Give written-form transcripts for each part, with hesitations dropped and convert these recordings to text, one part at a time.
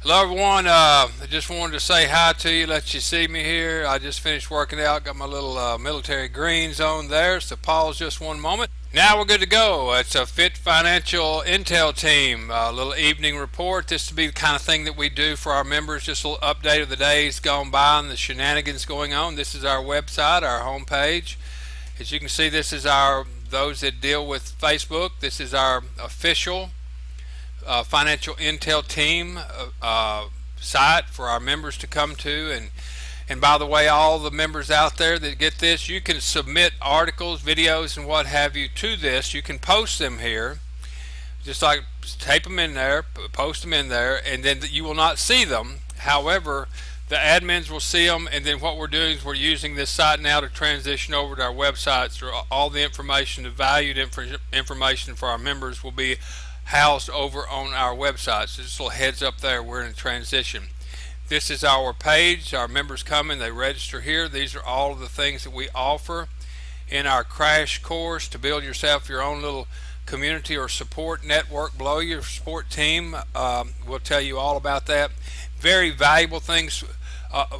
Hello everyone, I just wanted to say hi to you, let you see me here. I just finished working out, got my little military greens on there, so pause just one moment. Now we're good to go. It's a Fit Financial Intel Team, a little evening report. This will be the kind of thing that we do for our members, just a little update of the days gone by and the shenanigans going on. This is our website, our homepage. As you can see, this is those that deal with Facebook. This is our official financial intel team site for our members to come to. And by the way, all the members out there that get this, you can submit articles, videos, and what have you to this. You can post them here, just like tape them in there, post them in there, and then you will not see them. However, the admins will see them, and then what we're doing is we're using this site now to transition over to our website. So all the information, the valued information for our members will be housed over on our website. So just a little heads up there, we're in transition. This is our page. Our members come in, they register here. These are all of the things that we offer in our crash course to build yourself your own little community or support network below your support team. We'll tell you all about that. Very valuable things,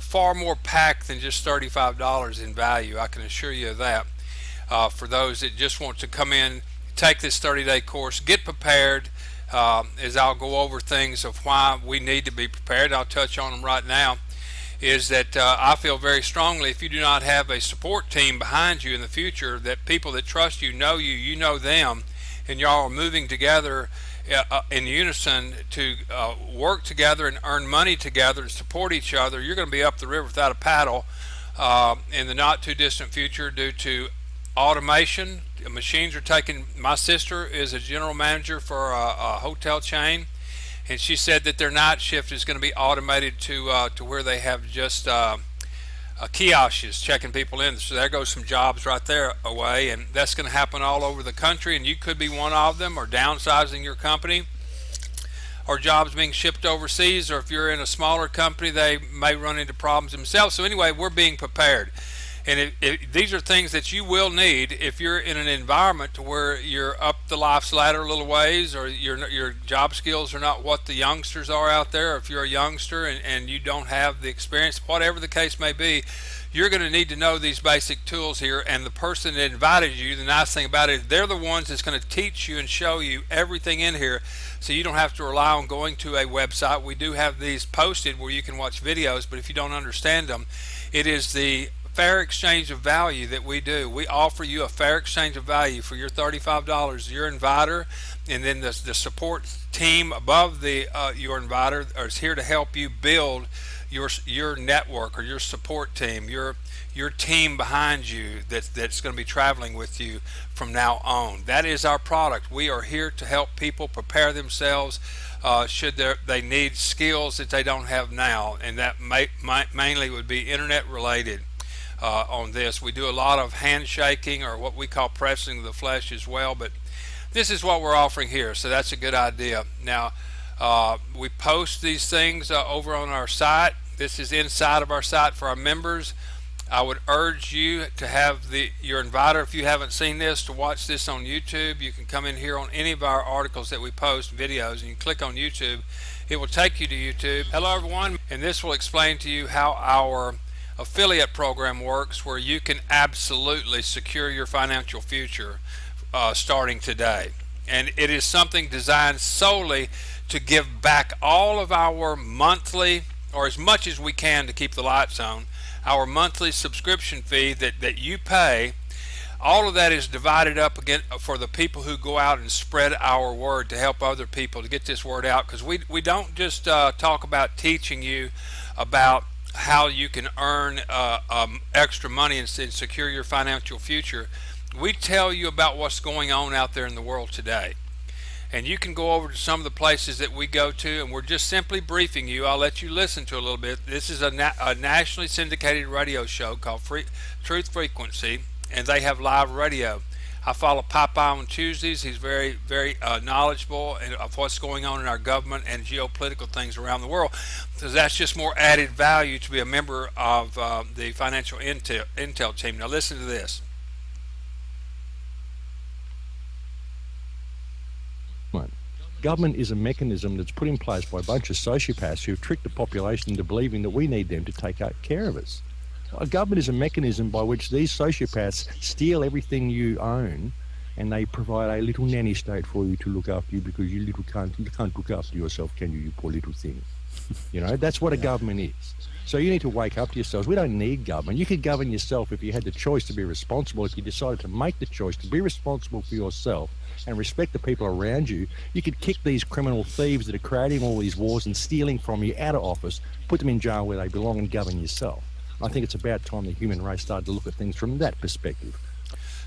far more packed than just $35 in value, I can assure you of that. For those that just want to come in, take this 30-day course, get prepared, as I'll go over things of why we need to be prepared. I'll touch on them right now. Is that I feel very strongly, if you do not have a support team behind you in the future, that people that trust you, you know them, and y'all are moving together in unison to work together and earn money together and support each other, you're going to be up the river without a paddle in the not too distant future due to automation. Machines are taking. My sister is a general manager for a hotel chain, and she said that their night shift is going to be automated to where they have just kiosks checking people in. So there goes some jobs right there away, and that's going to happen all over the country. And you could be one of them, or downsizing your company, or jobs being shipped overseas, or if you're in a smaller company, they may run into problems themselves. So anyway, we're being prepared. And these are things that you will need if you're in an environment to where you're up the life's ladder a little ways, or your job skills are not what the youngsters are out there. Or if you're a youngster and you don't have the experience, whatever the case may be, you're going to need to know these basic tools here. And the person that invited you, the nice thing about it is they're the ones that's going to teach you and show you everything in here, so you don't have to rely on going to a website. We do have these posted where you can watch videos, but if you don't understand them, it is the fair exchange of value that we do. We offer you a fair exchange of value for your $35. Your inviter, and then the support team above your inviter is here to help you build your network, or your support team, your team behind you that's going to be traveling with you from now on. That is our product. We are here to help people prepare themselves should they need skills that they don't have now, and that mainly would be internet related. On this, we do a lot of handshaking, or what we call pressing the flesh as well, but this is what we're offering here, so that's a good idea. Now, we post these things over on our site. This is inside of our site for our members. I would urge you to have your inviter, if you haven't seen this, to watch this on YouTube. You can come in here on any of our articles that we post, videos, and you click on YouTube. It will take you to YouTube. Hello everyone, and this will explain to you how our affiliate program works, where you can absolutely secure your financial future starting today. And it is something designed solely to give back all of our monthly, or as much as we can to keep the lights on, our monthly subscription fee that you pay. All of that is divided up again for the people who go out and spread our word to help other people to get this word out, because we don't just talk about teaching you about how you can earn extra money and secure your financial future. We tell you about what's going on out there in the world today, and you can go over to some of the places that we go to, and we're just simply briefing you. I'll let you listen to a little bit. This is a nationally syndicated radio show called Truth Frequency, and they have live radio. I follow Popeye on Tuesdays. He's very, very knowledgeable of what's going on in our government and geopolitical things around the world. So that's just more added value to be a member of the Financial Intel team. Now listen to this. Government is a mechanism that's put in place by a bunch of sociopaths who've tricked the population into believing that we need them to take care of us. A government is a mechanism by which these sociopaths steal everything you own, and they provide a little nanny state for you to look after you because you can't look after yourself, can you poor little thing? That's what a government is. So you need to wake up to yourselves. We don't need government. You could govern yourself if you had the choice to be responsible. If you decided to make the choice to be responsible for yourself and respect the people around you, you could kick these criminal thieves that are creating all these wars and stealing from you out of office, put them in jail where they belong, and govern yourself. I think it's about time the human race started to look at things from that perspective.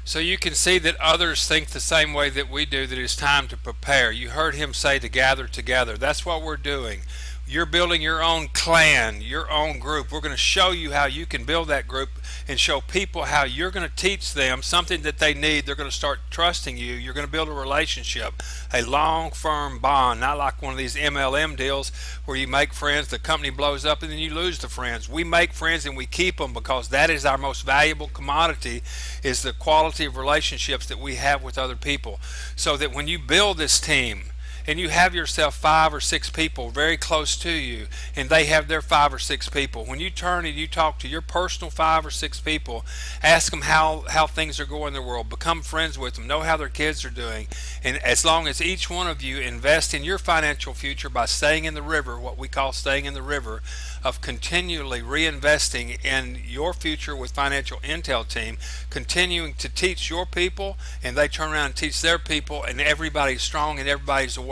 So you can see that others think the same way that we do, that it's time to prepare. You heard him say to gather together. That's what we're doing. You're building your own clan, your own group. We're going to show you how you can build that group and show people how you're going to teach them something that they need. They're going to start trusting you. You're going to build a relationship, a long, firm bond, not like one of these MLM deals where you make friends, the company blows up, and then you lose the friends. We make friends and we keep them because that is our most valuable commodity, is the quality of relationships that we have with other people. So that when you build this team, and you have yourself 5 or 6 people very close to you, and they have their 5 or 6 people, when you turn and you talk to your personal 5 or 6 people, ask them how things are going in the world, become friends with them, know how their kids are doing, and as long as each one of you invest in your financial future by staying in the river, what we call staying in the river, of continually reinvesting in your future with Financial Intel Team, continuing to teach your people, and they turn around and teach their people, and everybody's strong and everybody's aware.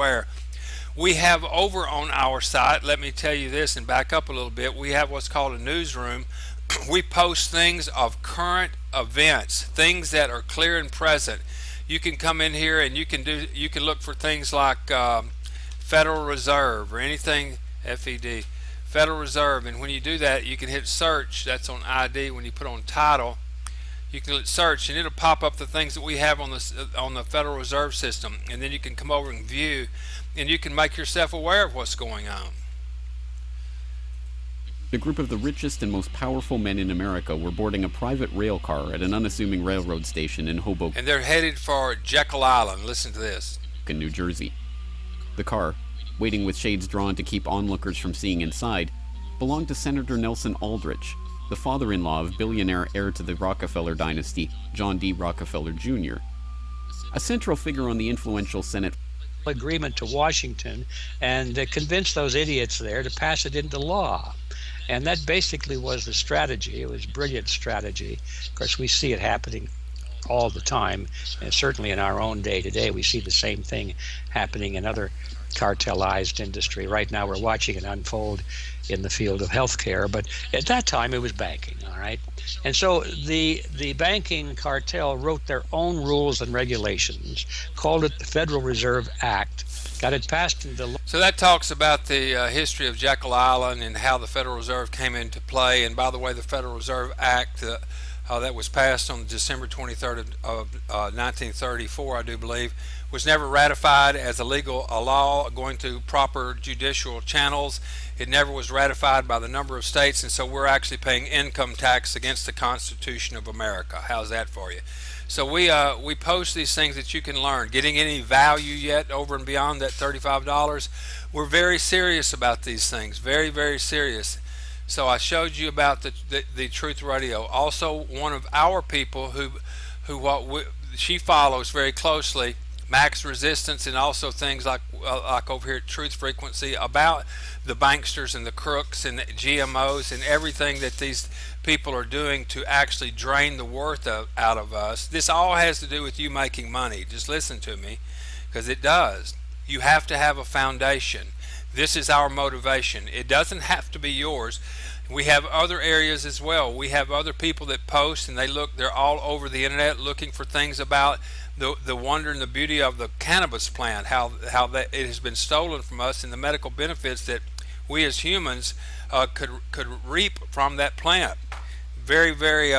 We have over on our site, let me tell you this and back up a little bit, we have what's called a newsroom. We post things of current events, things that are clear and present. You can come in here and you can look for things like Federal Reserve or anything, FED, Federal Reserve, and when you do that you can hit search. That's on ID. When you put on title, you can hit search and it'll pop up the things that we have on the Federal Reserve System, and then you can come over and view, and you can make yourself aware of what's going on. A group of the richest and most powerful men in America were boarding a private rail car at an unassuming railroad station in Hoboken, and they're headed for Jekyll Island. Listen to this. In New Jersey. The car, waiting with shades drawn to keep onlookers from seeing inside, belonged to Senator Nelson Aldrich, the father-in-law of billionaire heir to the Rockefeller dynasty, John D. Rockefeller Jr. A central figure on the influential Senate agreement to Washington and convince those idiots there to pass it into law. And that basically was the strategy. It was brilliant strategy. Of course, we see it happening all the time, and certainly in our own day today we see the same thing happening in other cartelized industry. Right now we're watching it unfold in the field of healthcare, but at that time it was banking, all right? And so the banking cartel wrote their own rules and regulations, called it the Federal Reserve Act, got it passed into law. So that talks about the history of Jekyll Island and how the Federal Reserve came into play. And by the way, the Federal Reserve Act that was passed on December 23rd of 1934, I do believe, was never ratified as a law going through proper judicial channels. It never was ratified by the number of states, and so we're actually paying income tax against the Constitution of America. How's that for you? So we post these things that you can learn. Getting any value yet over and beyond that $35? We're very serious about these things, very, very serious. So I showed you about the Truth Radio. Also, one of our people she follows very closely, Max Resistance, and also things like over here at Truth Frequency, about the banksters and the crooks and the GMOs and everything that these people are doing to actually drain the worth out of us. This all has to do with you making money. Just listen to me, because it does. You have to have a foundation. This is our motivation. It doesn't have to be yours. We have other areas as well. We have other people that post, and they're all over the internet looking for things about the wonder and the beauty of the cannabis plant, how that it has been stolen from us, and the medical benefits that we as humans could reap from that plant. Very, very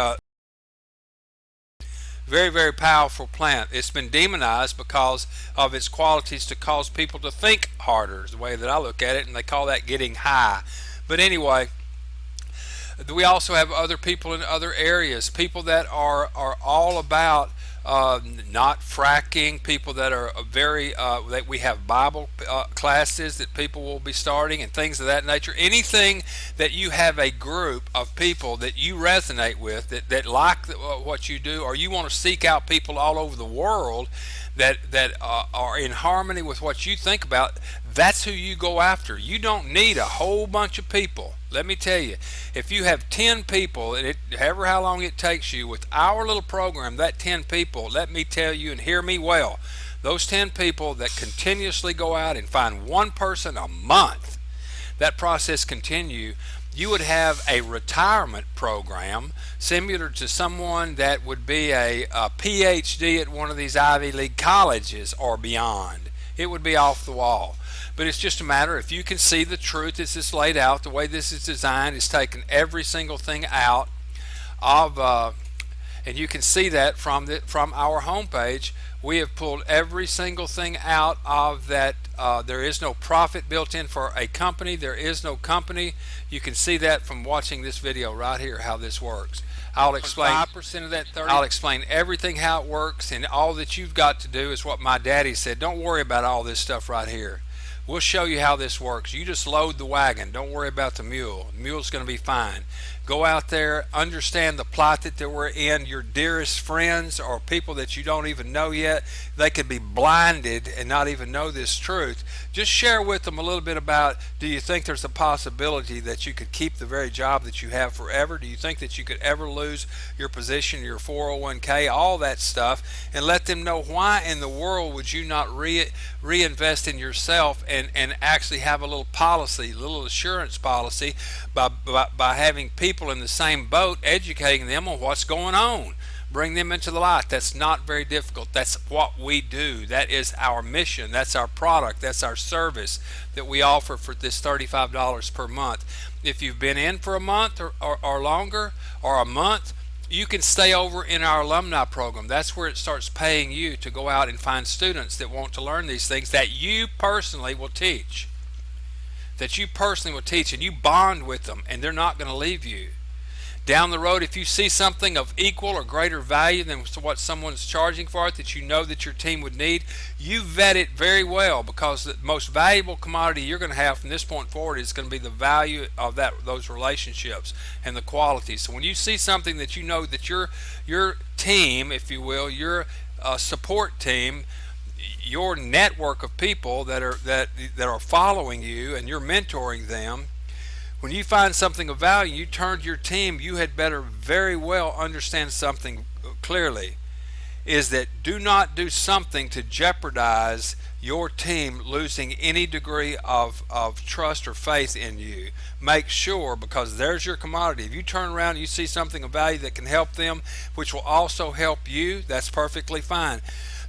very, very powerful plant. It's been demonized because of its qualities to cause people to think harder, is the way that I look at it, and they call that getting high. But anyway, we also have other people in other areas, people that are all about not fracking, people that are very, that we have Bible classes that people will be starting and things of that nature. Anything that you have a group of people that you resonate with, that like what you do, or you want to seek out people all over the world that are in harmony with what you think about, that's who you go after. You don't need a whole bunch of people. Let me tell you, if you have 10 people, and however how long it takes you, with our little program, that 10 people, let me tell you and hear me well, those 10 people that continuously go out and find one person a month, that process continue, you would have a retirement program similar to someone that would be a PhD at one of these Ivy League colleges or beyond. It would be off the wall. But it's just a matter, if you can see the truth as it's laid out, the way this is designed, it's taken every single thing out of, and you can see that from our homepage. We have pulled every single thing out of that. There is no profit built in for a company. There is no company. You can see that from watching this video right here, how this works. I'll explain 5% of that 30. I'll explain everything how it works, and all that you've got to do is what my daddy said. Don't worry about all this stuff right here. We'll show you how this works. You just load the wagon. Don't worry about the mule. The mule's going to be fine. Go out there, understand the plight that we're in. Your dearest friends or people that you don't even know yet, they could be blinded and not even know this truth. Just share with them a little bit about, do you think there's a possibility that you could keep the very job that you have forever? Do you think that you could ever lose your position, your 401k, all that stuff, and let them know why in the world would you not reinvest in yourself and actually have a little policy, a little assurance policy by having people in the same boat, educating them on what's going on. Bring them into the light. That's not very difficult. That's what we do. That is our mission. That's our product. That's our service that we offer for this $35 per month. If you've been in for a month or longer, or a month, you can stay over in our alumni program. That's where it starts paying you to go out and find students that want to learn these things that you personally will teach. And you bond with them, and they're not going to leave you. Down the road, if you see something of equal or greater value than what someone's charging for it that you know that your team would need, you vet it very well, because the most valuable commodity you're going to have from this point forward is going to be the value of those relationships and the quality. So when you see something that you know that your team, if you will, your support team, your network of people that are following you and you're mentoring them, when you find something of value, you turn to your team, you had better very well understand something clearly, is that do not do something to jeopardize your team losing any degree of trust or faith in you. Make sure, because there's your commodity. If you turn around and you see something of value that can help them, which will also help you, that's perfectly fine.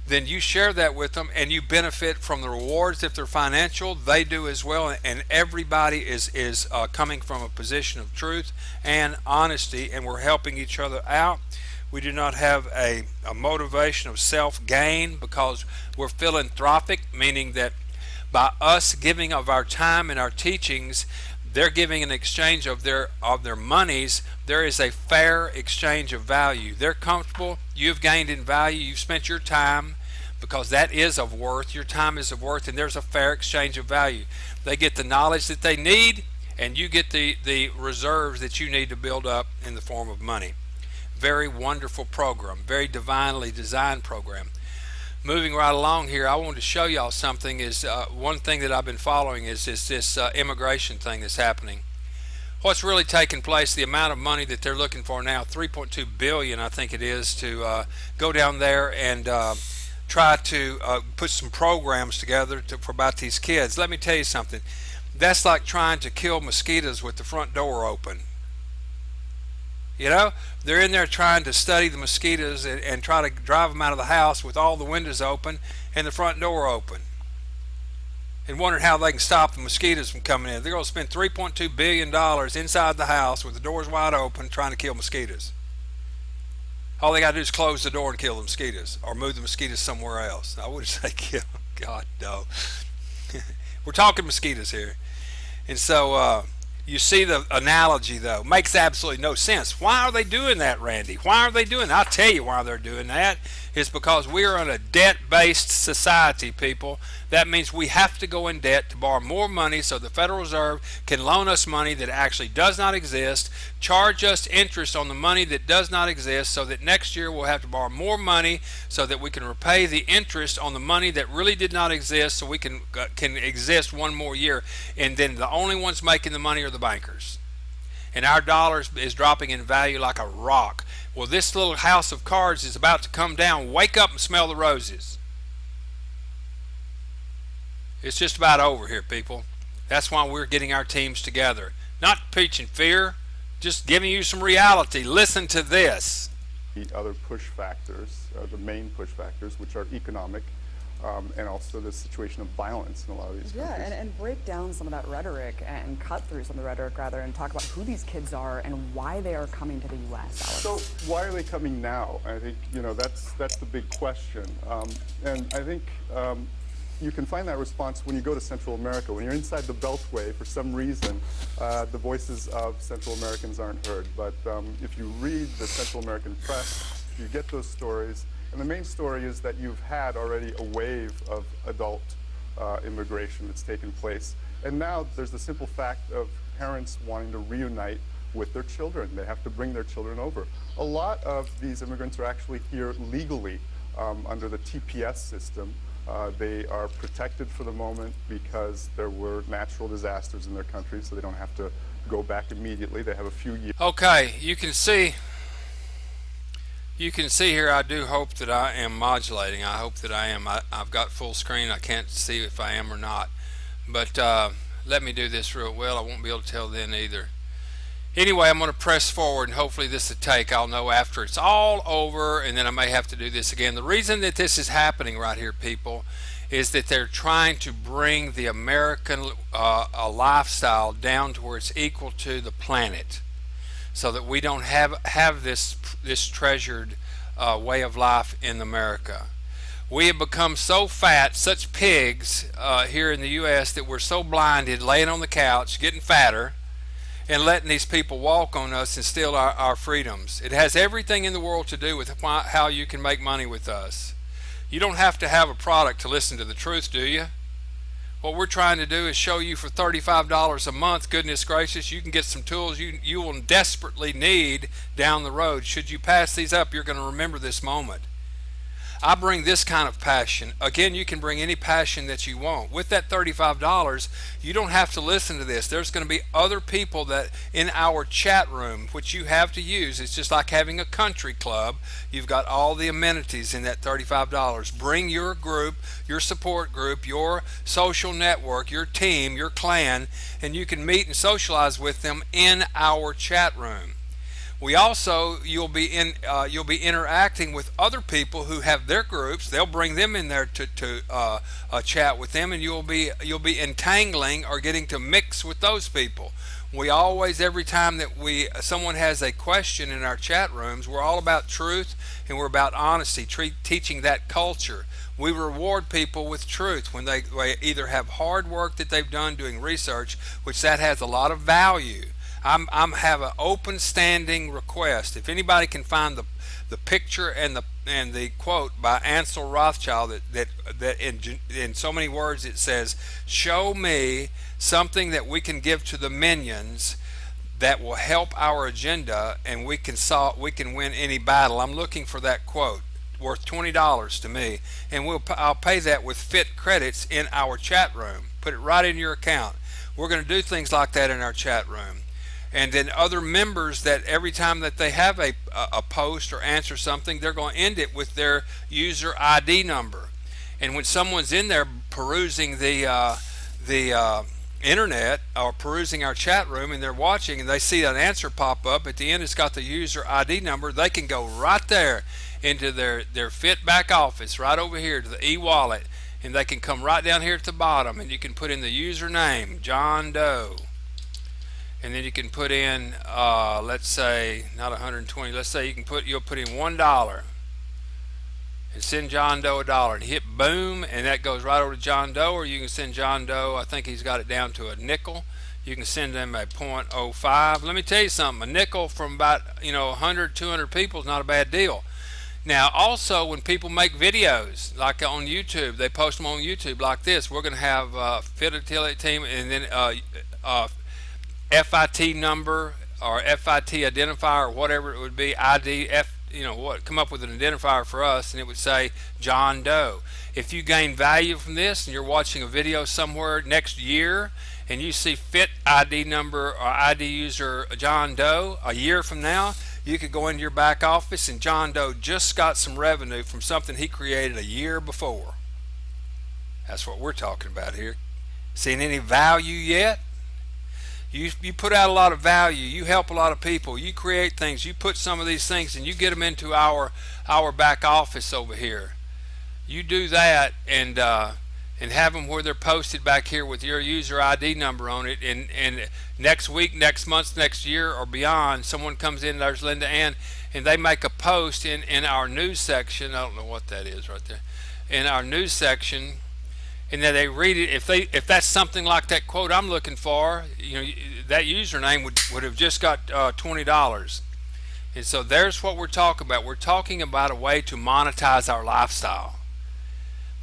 Then you share that with them, and you benefit from the rewards. If they're financial, they do as well, and everybody is coming from a position of truth and honesty, and we're helping each other out. We do not have a motivation of self-gain, because we're philanthropic, meaning that by us giving of our time and our teachings, they're giving an exchange of their monies. There is a fair exchange of value. They're comfortable. You've gained in value. You've spent your time, because that is of worth. Your time is of worth, and there's a fair exchange of value. They get the knowledge that they need, and you get the reserves that you need to build up in the form of money. Very wonderful program. Very divinely designed program. Moving right along here, I wanted to show y'all something. Is one thing that I've been following is this immigration thing that's happening. What's really taking place, the amount of money that they're looking for now, $3.2 billion I think it is, to go down there and try to put some programs together for about these kids. Let me tell you something. That's like trying to kill mosquitoes with the front door open. You know, they're in there trying to study the mosquitoes and try to drive them out of the house with all the windows open and the front door open, and wondering how they can stop the mosquitoes from coming in. They're going to spend $3.2 billion inside the house with the doors wide open trying to kill mosquitoes. All they got to do is close the door and kill the mosquitoes, or move the mosquitoes somewhere else. I wouldn't say kill. God, no. We're talking mosquitoes here. And so You see the analogy, though. Makes absolutely no sense. Why are they doing that, Randy? Why are they doing that? I'll tell you why they're doing that. It's because we are in a debt-based society, people. That means we have to go in debt to borrow more money so the Federal Reserve can loan us money that actually does not exist, charge us interest on the money that does not exist, so that next year we'll have to borrow more money so that we can repay the interest on the money that really did not exist, so we can exist one more year. And then the only ones making the money are the bankers. And our dollar is dropping in value like a rock. Well, this little house of cards is about to come down. Wake up and smell the roses. It's just about over here, people. That's why we're getting our teams together. Not preaching fear, just giving you some reality. Listen to this. The other push factors, the main push factors, which are economic, and also the situation of violence in a lot of these countries. Yeah, and break down some of that rhetoric and cut through some of the rhetoric rather, and talk about who these kids are and why they are coming to the U.S. Alex. So why are they coming now? I think that's the big question, and I think you can find that response when you go to Central America. When you're inside the Beltway, for some reason, the voices of Central Americans aren't heard. But if you read the Central American press, you get those stories. And the main story is that you've had already a wave of adult immigration that's taken place. And now there's the simple fact of parents wanting to reunite with their children. They have to bring their children over. A lot of these immigrants are actually here legally under the TPS system. They are protected for the moment because there were natural disasters in their country, so they don't have to go back immediately. They have a few years. Okay, you can see here I do hope that I am modulating. I hope that I am. I've got full screen. I can't see if I am or not. But let me do this real well. I won't be able to tell then either. Anyway, I'm going to press forward, and hopefully this will take. I'll know after it's all over, and then I may have to do this again. The reason that this is happening right here, people, is that they're trying to bring the American lifestyle down to where it's equal to the planet, so that we don't have this treasured way of life in America. We have become so fat, such pigs here in the U.S., that we're so blinded, laying on the couch, getting fatter, and letting these people walk on us and steal our freedoms. It has everything in the world to do with how you can make money with us. You don't have to have a product to listen to the truth, do you? What we're trying to do is show you for $35 a month, goodness gracious, you can get some tools you will desperately need down the road. Should you pass these up, you're going to remember this moment. I bring this kind of passion. Again, you can bring any passion that you want. With that $35, you don't have to listen to this. There's going to be other people that in our chat room, which you have to use. It's just like having a country club. You've got all the amenities in that $35. Bring your group, your support group, your social network, your team, your clan, and you can meet and socialize with them in our chat room. We also, you'll be interacting with other people who have their groups. They'll bring them in there to chat with them, and you'll be entangling or getting to mix with those people. We always, every time that someone has a question in our chat rooms, we're all about truth and we're about honesty, teaching that culture. We reward people with truth when they either have hard work that they've done doing research, which that has a lot of value. I'm have an open standing request. If anybody can find the picture and the quote by Ansel Rothschild that in so many words it says, "Show me something that we can give to the minions that will help our agenda, and we can win any battle." I'm looking for that quote, worth $20 to me, and I'll pay that with fit credits in our chat room. Put it right in your account. We're going to do things like that in our chat room. And then other members, that every time that they have a post or answer something, they're going to end it with their user ID number. And when someone's in there perusing the internet or perusing our chat room and they're watching and they see an answer pop up at the end, it's got the user ID number, they can go right there into their fit back office right over here to the e-wallet, and they can come right down here at the bottom and you can put in the username John Doe. And then you can put in, let's say, not 120. Let's say you'll put in $1 and send John Doe $1 and hit boom, and that goes right over to John Doe. Or you can send John Doe, I think he's got it down to a nickel. You can send them a .05. Let me tell you something. A nickel from about 100, 200 people is not a bad deal. Now, also, when people make videos, like on YouTube, they post them on YouTube like this. We're going to have fidelity team, and then FIT number or FIT identifier or whatever it would be, ID, come up with an identifier for us, and it would say John Doe. If you gain value from this and you're watching a video somewhere next year and you see FIT ID number or ID user John Doe a year from now, you could go into your back office and John Doe just got some revenue from something he created a year before. That's what we're talking about here. Seeing any value yet? You put out a lot of value. You help a lot of people. You create things. You put some of these things and you get them into our back office over here. You do that and have them where they're posted back here with your user ID number on it. And next week, next month, next year, or beyond, someone comes in. There's Linda Ann, and they make a post in our news section. I don't know what that is right there. In our news section. And then they read it. If that's something like that quote I'm looking for, that username would have just got $20. And so there's what we're talking about. We're talking about a way to monetize our lifestyle.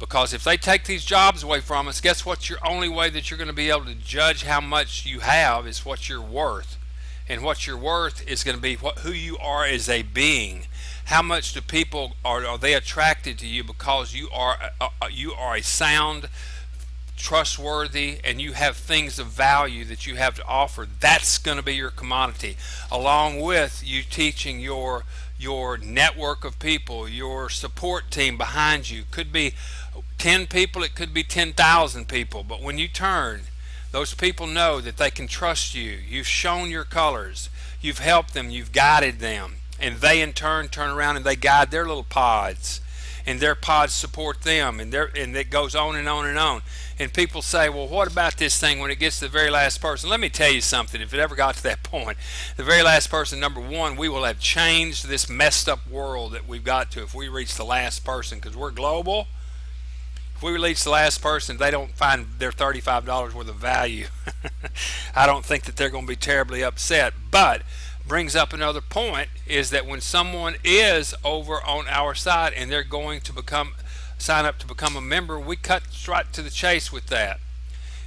Because if they take these jobs away from us, guess what? Your only way that you're going to be able to judge how much you have is what you're worth. And what you're worth is going to be who you are as a being. How much do people are they attracted to you because you are a sound, trustworthy, and you have things of value that you have to offer. That's going to be your commodity, along with you teaching your network of people, your support team behind you. Could be 10 people, it could be 10,000 people, but when you turn, those people know that they can trust you. You've shown your colors, you've helped them, you've guided them, and they in turn turn around and they guide their little pods, and their pods support them, and it goes on and on and on. And people say, well, what about this thing when it gets to the very last person? Let me tell you something. If it ever got to that point, the very last person, number one, we will have changed this messed up world that we've got to if we reach the last person, because we're global. If we reach the last person, they don't find their $35 worth of value. I don't think that they're going to be terribly upset. But brings up another point, is that when someone is over on our side and they're going to sign up to become a member, we cut right to the chase with that.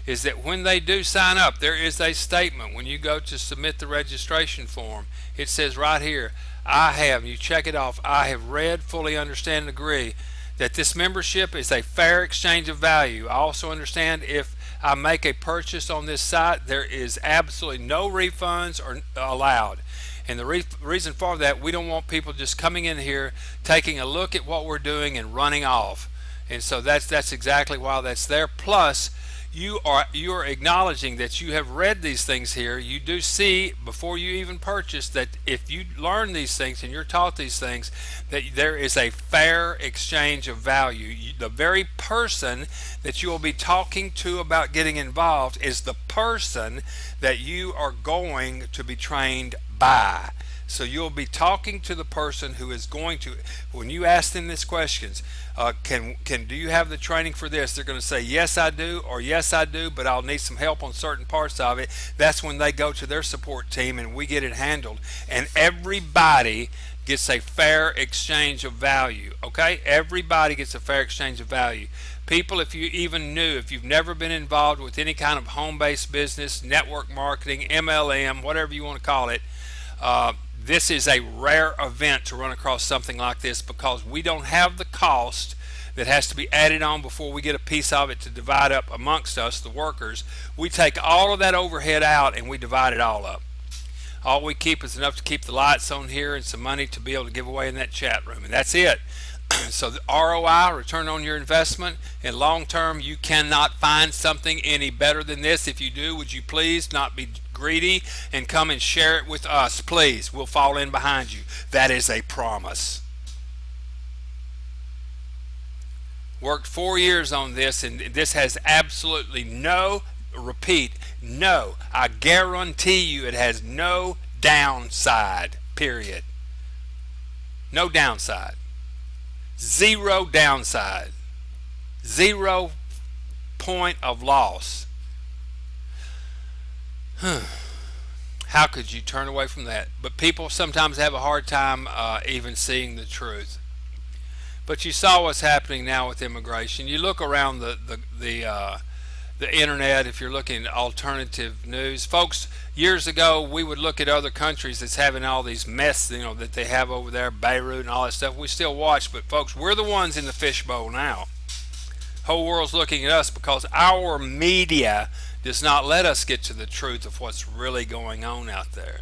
Is that when they do sign up, there is a statement when you go to submit the registration form. It says right here, you check it off, I have read, fully understand, and agree that this membership is a fair exchange of value. I also understand if I make a purchase on this site, there is absolutely no refunds allowed. And the reason for that, we don't want people just coming in here, taking a look at what we're doing and running off. And so that's exactly why that's there. Plus, you are acknowledging that you have read these things here. You do see before you even purchase that if you learn these things and you're taught these things, that there is a fair exchange of value. The very person that you will be talking to about getting involved is the person that you are going to be trained by. So you'll be talking to the person who is going to, when you ask them these questions, do you have the training for this? They're going to say, yes, I do, or yes, I do, but I'll need some help on certain parts of it. That's when they go to their support team and we get it handled. And everybody gets a fair exchange of value, okay? Everybody gets a fair exchange of value. People, if you've never been involved with any kind of home-based business, network marketing, MLM, whatever you want to call it, this is a rare event to run across something like this, because we don't have the cost that has to be added on before we get a piece of it to divide up amongst us, the workers. We take all of that overhead out and we divide it all up. All we keep is enough to keep the lights on here and some money to be able to give away in that chat room, and that's it. So the ROI, return on your investment, and long term, you cannot find something any better than this. If you do, would you please not be greedy and come and share it with us, please? We'll fall in behind you. That is a promise. Worked 4 years on this, and this has absolutely no, I guarantee you it has no downside, period. No downside. Zero downside. 0 point of loss. How could you turn away from that? But people sometimes have a hard time even seeing the truth. But you saw what's happening now with immigration. You look around the internet. If you're looking at alternative news, folks, years ago we would look at other countries that's having all these mess, that they have over there, Beirut and all that stuff. We still watch, but folks, we're the ones in the fishbowl now. Whole world's looking at us because our media does not let us get to the truth of what's really going on out there.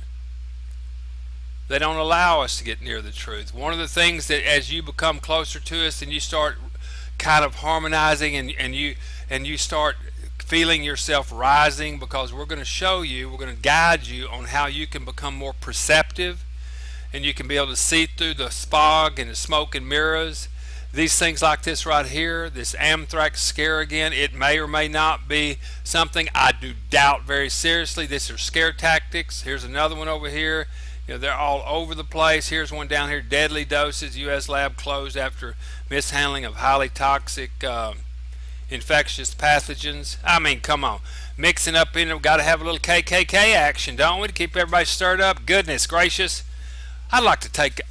They don't allow us to get near the truth. One of the things that as you become closer to us and you start kind of harmonizing and you start feeling yourself rising, because we're going to show you, we're going to guide you on how you can become more perceptive and you can be able to see through the fog and the smoke and mirrors. These things like this right here, this anthrax scare again, it may or may not be something. I do doubt very seriously. These are scare tactics. Here's another one over here. They're all over the place. Here's one down here, deadly doses. U.S. lab closed after mishandling of highly toxic infectious pathogens. I mean, come on. Mixing up in it, got to have a little KKK action, don't we, to keep everybody stirred up? Goodness gracious. I'd like to take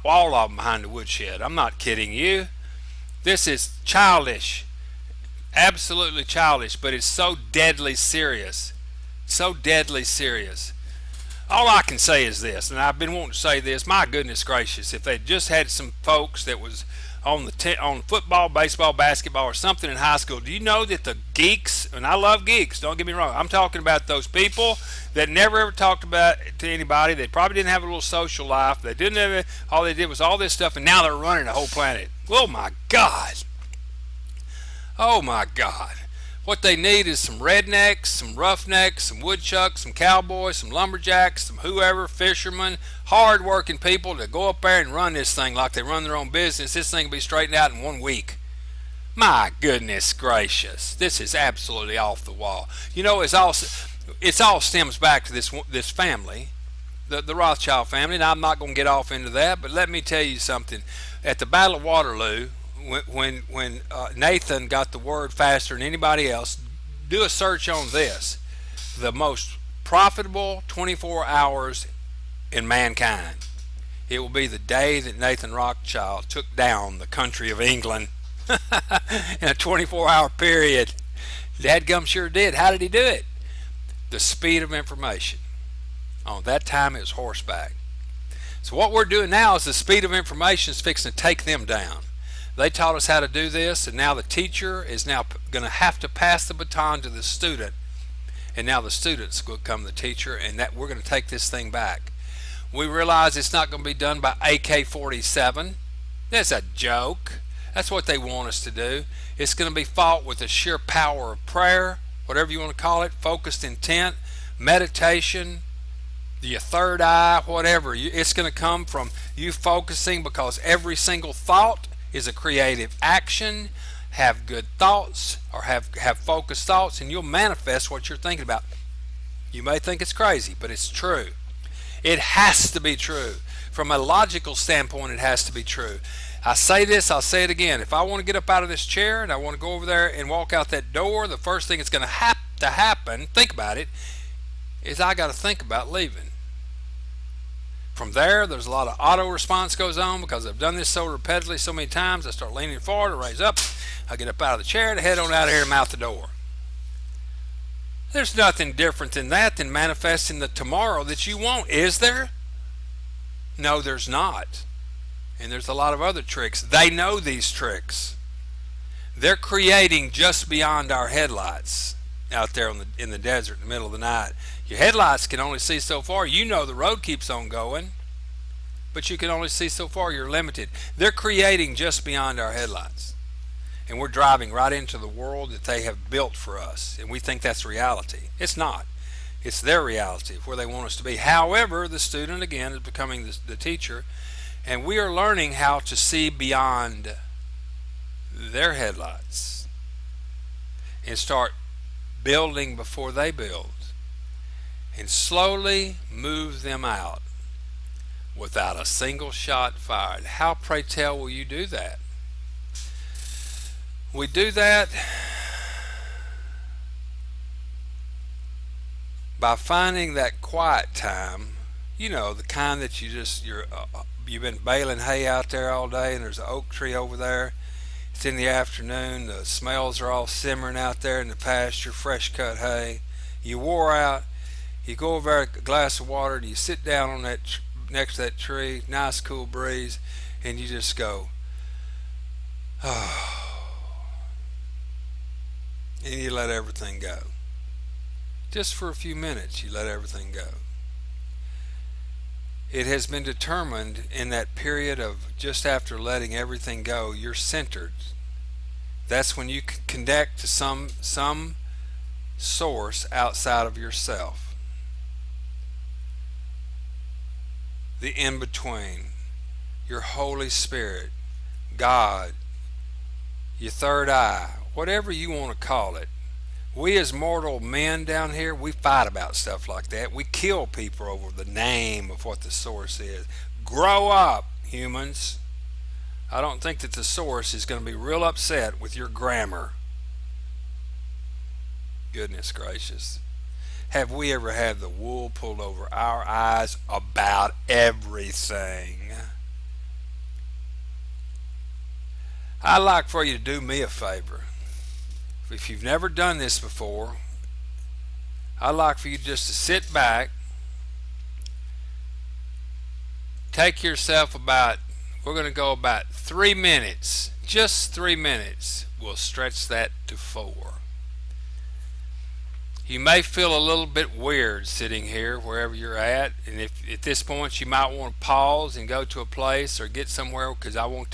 all of them behind the woodshed. I'm not kidding you. This is childish. Absolutely childish, but it's so deadly serious. So deadly serious. All I can say is this, and I've been wanting to say this, my goodness gracious, if they just had some folks that was on football, baseball, basketball, or something in high school, do you know that the geeks, and I love geeks, don't get me wrong, I'm talking about those people that never ever talked about it to anybody. They probably didn't have a little social life. They didn't have it. All they did was all this stuff, and now they're running the whole planet. Oh my God. Oh my God. What they need is some rednecks, some roughnecks, some woodchucks, some cowboys, some lumberjacks, some whoever, fishermen, hard-working people to go up there and run this thing like they run their own business. This thing will be straightened out in 1 week. My goodness gracious. This is absolutely off the wall. It's all stems back to this family, the Rothschild family, and I'm not going to get off into that, but let me tell you something. At the Battle of Waterloo, when Nathan got the word faster than anybody else, do a search on this. The most profitable 24 hours in mankind. It will be the day that Nathan Rothschild took down the country of England in a 24-hour period. Dadgum sure did. How did he do it? The speed of information. Oh, that time it was horseback. So what we're doing now is the speed of information is fixing to take them down. They taught us how to do this, and now the teacher is now going to have to pass the baton to the student, and now the students will become the teacher, and that we're going to take this thing back. We realize it's not going to be done by AK-47. That's a joke. That's what they want us to do. It's going to be fought with the sheer power of prayer, whatever you want to call it, focused intent, meditation, your third eye, whatever. It's going to come from you focusing, because every single thought is a creative action. Have good thoughts, or have focused thoughts, and you'll manifest what you're thinking about. You may think it's crazy, but it's true. It has to be true. From a logical standpoint, it has to be true. I say this, I'll say it again. If I want to get up out of this chair and I want to go over there and walk out that door, the first thing that's going to have to happen, think about it, is I got to think about leaving. From there, there's a lot of auto response goes on, because I've done this so repetitively so many times. I start leaning forward, I raise up, I get up out of the chair, and head on out of here and out the door. There's nothing different than that, than manifesting the tomorrow that you want, is there? No, there's not. And there's a lot of other tricks. They know these tricks. They're creating just beyond our headlights out there in the desert in the middle of the night. Your headlights can only see so far. You know the road keeps on going, but you can only see so far. You're limited. They're creating just beyond our headlights, and we're driving right into the world that they have built for us, and we think that's reality. It's not. It's their reality, where they want us to be. However, the student again is becoming the teacher, and we are learning how to see beyond their headlights and start building before they build, and slowly move them out without a single shot fired. How, pray tell, will you do that? We do that by finding that quiet time, the kind that you've been baling hay out there all day, and there's an oak tree over there. It's in the afternoon. The smells are all simmering out there in the pasture, fresh cut hay. You wore out. You go over there, a glass of water, and you sit down on next to that tree, nice cool breeze, and you just go, oh, and you let everything go. Just for a few minutes, you let everything go. It has been determined in that period of just after letting everything go, you're centered. That's when you can connect to some source outside of yourself. The in-between, your Holy Spirit, God, your third eye, whatever you want to call it. We as mortal men down here, we fight about stuff like that. We kill people over the name of what the source is. Grow up, humans. I don't think that the source is going to be real upset with your grammar. Goodness gracious. Have we ever had the wool pulled over our eyes about everything? I'd like for you to do me a favor. If you've never done this before, I'd like for you just to sit back, take yourself we're going to go about 3 minutes, just 3 minutes. We'll stretch that to 4. You may feel a little bit weird sitting here wherever you're at, and if at this point you might want to pause and go to a place or get somewhere, because I want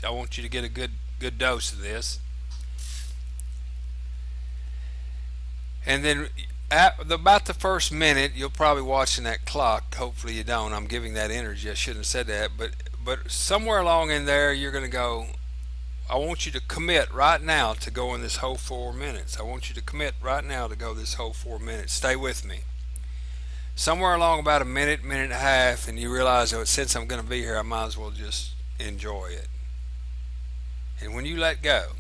I want you to get a good dose of this. And then about the first minute, you'll probably watching that clock. Hopefully you don't. I'm giving that energy. I shouldn't have said that. But somewhere along in there, you're going to go, I want you to commit right now to go in this whole 4 minutes. I want you to commit right now to go this whole 4 minutes. Stay with me. Somewhere along about a minute, minute and a half, and you realize, oh, since I'm going to be here, I might as well just enjoy it. And when you let go,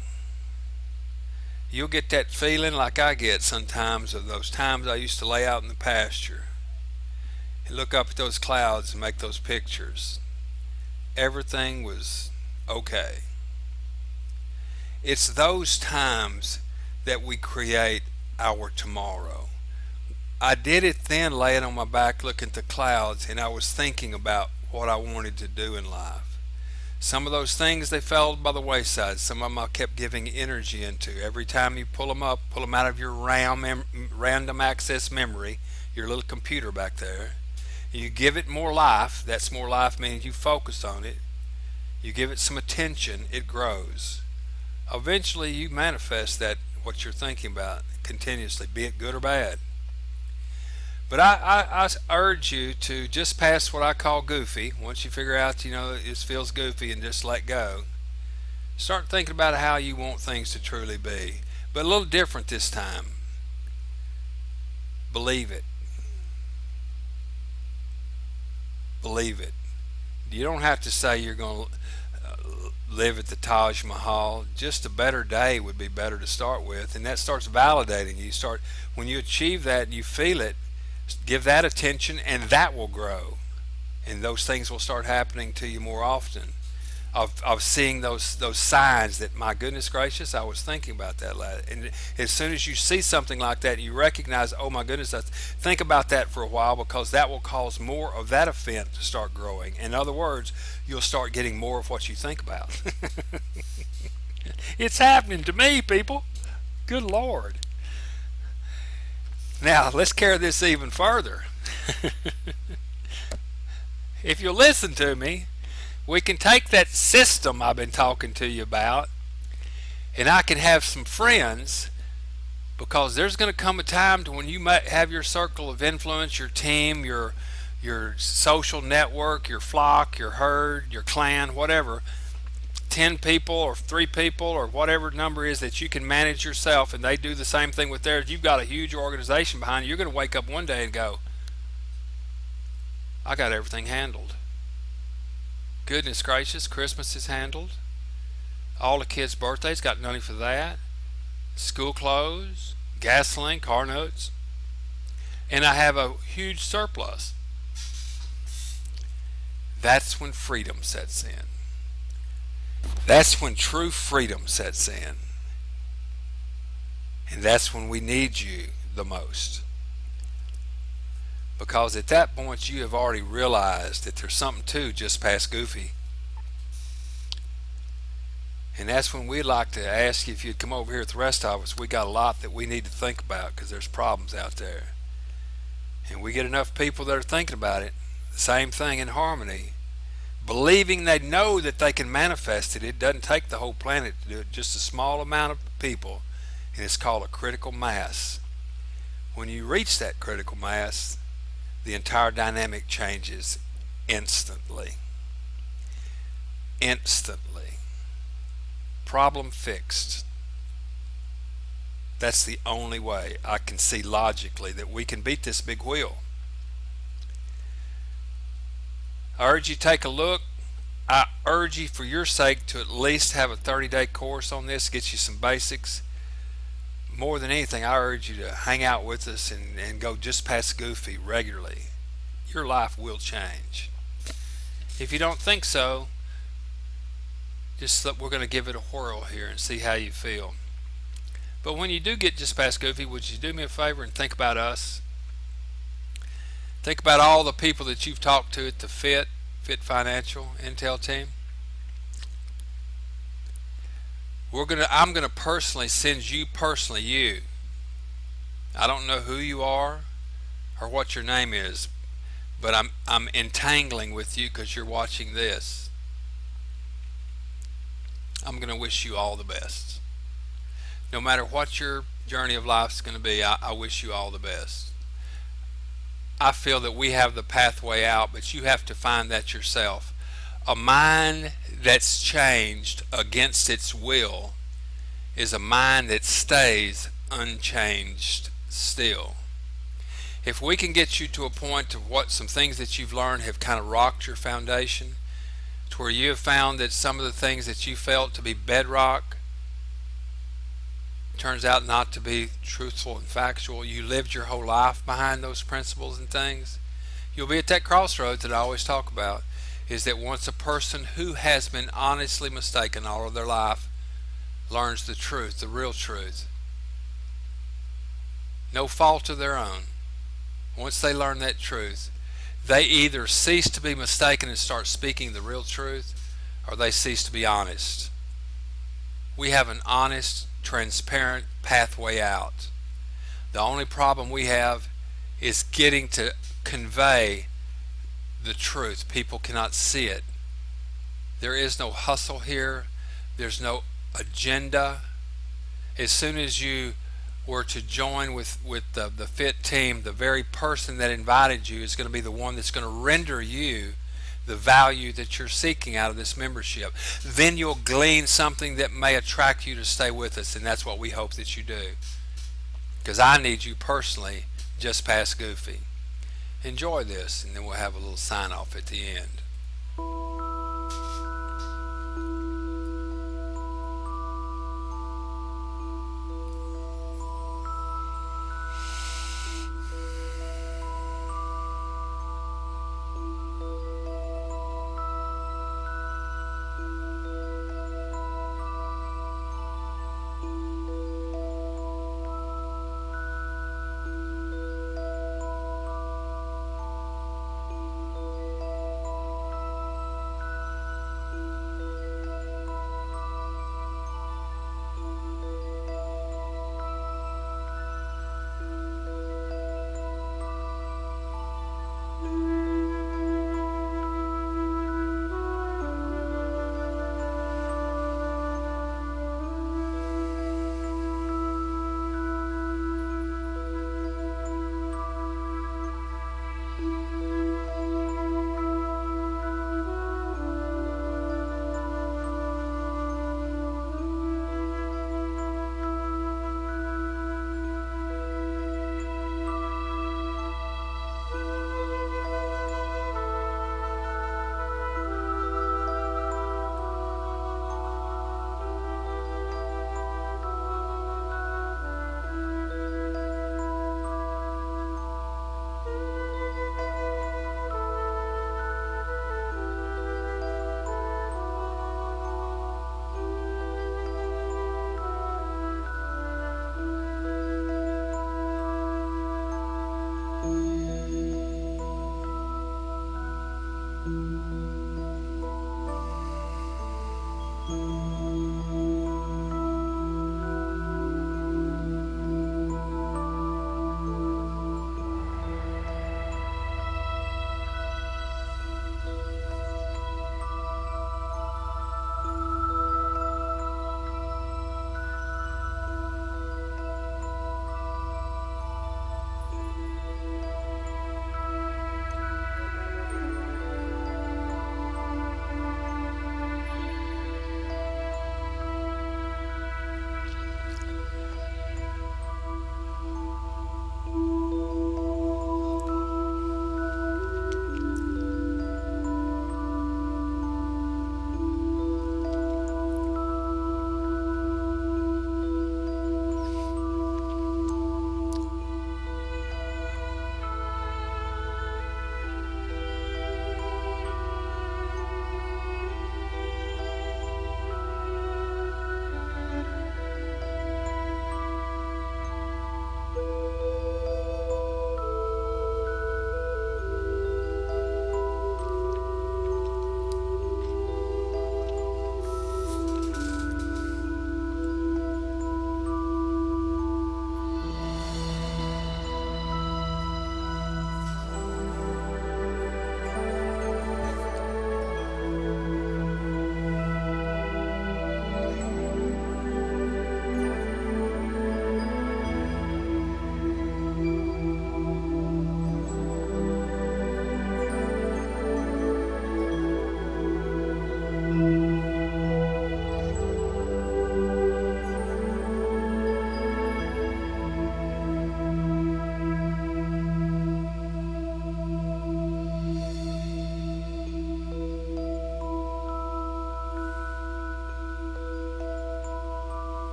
you'll get that feeling like I get sometimes of those times I used to lay out in the pasture and look up at those clouds and make those pictures. Everything was okay. It's those times that we create our tomorrow. I did it then, laying on my back looking at the clouds, and I was thinking about what I wanted to do in life. Some of those things, they fell by the wayside. Some of them I kept giving energy into. Every time you pull them out of your random access memory, your little computer back there, you give it more life. That's more life means you focus on it. You give it some attention, it grows. Eventually you manifest that, what you're thinking about, continuously, be it good or bad. But I urge you to just pass what I call goofy. Once you figure out, this feels goofy, and just let go. Start thinking about how you want things to truly be. But a little different this time. Believe it. Believe it. You don't have to say you're going to live at the Taj Mahal. Just a better day would be better to start with. And that starts validating you. When you achieve that and you feel it, give that attention, and that will grow, and those things will start happening to you more often, of seeing those signs that, my goodness gracious, I was thinking about that. And as soon as you see something like that, you recognize, oh my goodness, think about that for a while, because that will cause more of that event to start growing. In other words, you'll start getting more of what you think about. It's happening to me, people. Good Lord. Now, let's carry this even further. If you'll listen to me, we can take that system I've been talking to you about, and I can have some friends, because there's going to come a time to when you might have your circle of influence, your team, your social network, your flock, your herd, your clan, whatever, 10 people or 3 people or whatever number is that you can manage yourself, and they do the same thing with theirs. You've got a huge organization behind you. You're going to wake up one day and go, I got everything handled. Goodness gracious, Christmas is handled. All the kids' birthdays, got money for that. School clothes, gasoline, car notes. and I have a huge surplus. That's when freedom sets in. That's when true freedom sets in. And that's when we need you the most. Because at that point you have already realized that there's something to just past goofy. And that's when we'd like to ask you if you'd come over here with the rest of us. We got a lot that we need to think about because there's problems out there. And we get enough people that are thinking about it, the same thing in harmony, believing they know that they can manifest it. It doesn't take the whole planet to do it, just a small amount of people, and it's called a critical mass. When you reach that critical mass, the entire dynamic changes instantly. Instantly. Problem fixed. That's the only way I can see logically that we can beat this big wheel. I urge you to take a look. I urge you for your sake to at least have a 30-day course on this, get you some basics. More than anything, I urge you to hang out with us and go just past goofy regularly. Your life will change. If you don't think so, just we're going to give it a whirl here and see how you feel. But when you do get just past goofy, would you do me a favor and think about us? Think about all the people that you've talked to at the Fit Financial Intel team. I'm gonna personally send you you. I don't know who you are or what your name is, but I'm entangling with you because you're watching this. I'm gonna wish you all the best. No matter what your journey of life is going to be, I wish you all the best. I feel that we have the pathway out, but you have to find that yourself. A mind that's changed against its will is a mind that stays unchanged still. If we can get you to a point of what some things that you've learned have kind of rocked your foundation, to where you have found that some of the things that you felt to be bedrock turns out not to be truthful and factual. You lived your whole life behind those principles and things. You'll be at that crossroads that I always talk about, is that once a person who has been honestly mistaken all of their life learns the truth, the real truth, no fault of their own, once they learn that truth, they either cease to be mistaken and start speaking the real truth, or they cease to be honest. We have an honest, transparent pathway out. The only problem we have is getting to convey the truth. People cannot see it. There is no hustle here. There's no agenda. As soon as you were to join with the Fit team, the very person that invited you is going to be the one that's going to render you the value that you're seeking out of this membership. Then you'll glean something that may attract you to stay with us, and that's what we hope that you do. Because I need you personally just past goofy. Enjoy this, and then we'll have a little sign off at the end.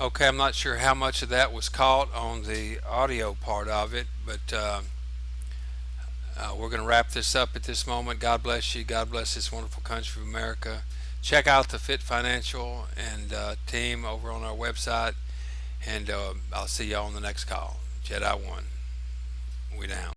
Okay, I'm not sure how much of that was caught on the audio part of it, but we're going to wrap this up at this moment. God bless you. God bless this wonderful country of America. Check out the Fit Financial and team over on our website, and I'll see y'all on the next call. Jedi 1, we down.